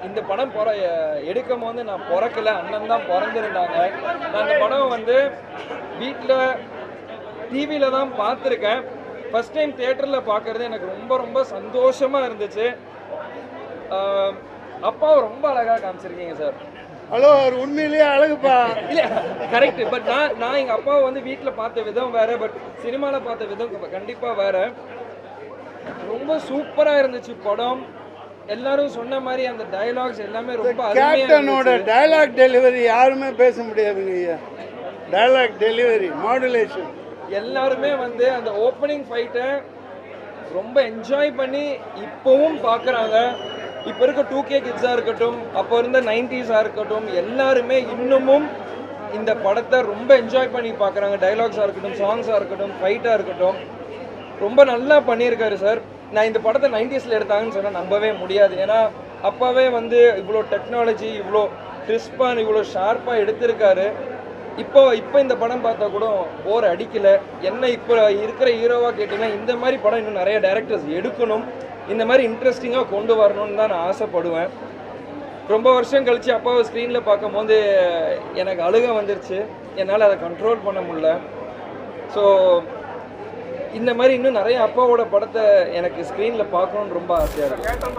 இந்த படம் எடுக்கும் போது நான் பிறக்கல, அண்ணன் தான் பிறந்திருந்தாங்க. நான் இந்த படம் வந்து வீட்டில் டிவியில் தான் பார்த்துருக்கேன். ஃபஸ்ட் டைம் தியேட்டரில் பார்க்குறது எனக்கு ரொம்ப ரொம்ப சந்தோஷமாக இருந்துச்சு. அப்பாவை ரொம்ப அழகாக காமிச்சிருக்கீங்க சார். ஹலோ, அவர் உண்மையிலேயே அழகுப்பா. இல்லை, கரெக்டு. பட் நான் எங்கள் அப்பாவை வந்து வீட்டில் பார்த்த விதம் வேறு, பட் சினிமாவில் பார்த்த விதம் கண்டிப்பாக வேறு. ரொம்ப சூப்பராக இருந்துச்சு படம். எல்லாரும் சொன்ன மாதிரி அந்த டயலாக்ஸ் எல்லாமே ரொம்ப கேப்டனோட டயலாக் டெலிவரி யாருமே பேச முடியாதுங்க ஐயா. டயலாக் டெலிவரி, மாடுலேஷன் எல்லாருமே வந்து அந்த ஓப்பனிங் ஃபைட்டை ரொம்ப என்ஜாய் பண்ணி இப்போவும் பார்க்குறாங்க. இப்போ இருக்க 2K கிட்ஸாக இருக்கட்டும், அப்போ இருந்த 90s இருக்கட்டும், எல்லாருமே இன்னமும் இந்த படத்தை ரொம்ப என்ஜாய் பண்ணி பார்க்குறாங்க. டைலாக்ஸாக இருக்கட்டும், சாங்ஸாக இருக்கட்டும், ஃபைட்டாக இருக்கட்டும், ரொம்ப நல்லா பண்ணியிருக்காரு சார். நான் இந்த படத்தை 90s எடுத்தாங்கன்னு சொன்னால் நம்பவே முடியாது. ஏன்னா அப்பாவே வந்து இவ்வளோ டெக்னாலஜி, இவ்வளோ கிறிஸ்பான், இவ்வளோ ஷார்ப்பாக எடுத்திருக்காரு. இப்போ இந்த படம் பார்த்தா கூட போர் அடிக்கலை. என்ன இப்போ இருக்கிற ஹீரோவாக கேட்டிங்கன்னா இந்த மாதிரி படம் இன்னும் நிறைய டைரக்டர்ஸ் எடுக்கணும், இந்த மாதிரி இன்ட்ரெஸ்டிங்காக கொண்டு வரணும்னு தான் நான் ஆசைப்படுவேன். ரொம்ப வருஷம் கழித்து அப்பாவை ஸ்க்ரீனில் பார்க்கும்போது எனக்கு அழுகை வந்துருச்சு. என்னால் அதை கண்ட்ரோல் பண்ண முடியல. ஸோ இந்த மாதிரி இன்னும் நிறைய அப்பாவோட படத்தை எனக்கு ஸ்க்ரீனில் பார்க்கணுன்னு ரொம்ப ஆசையாக இருக்குது.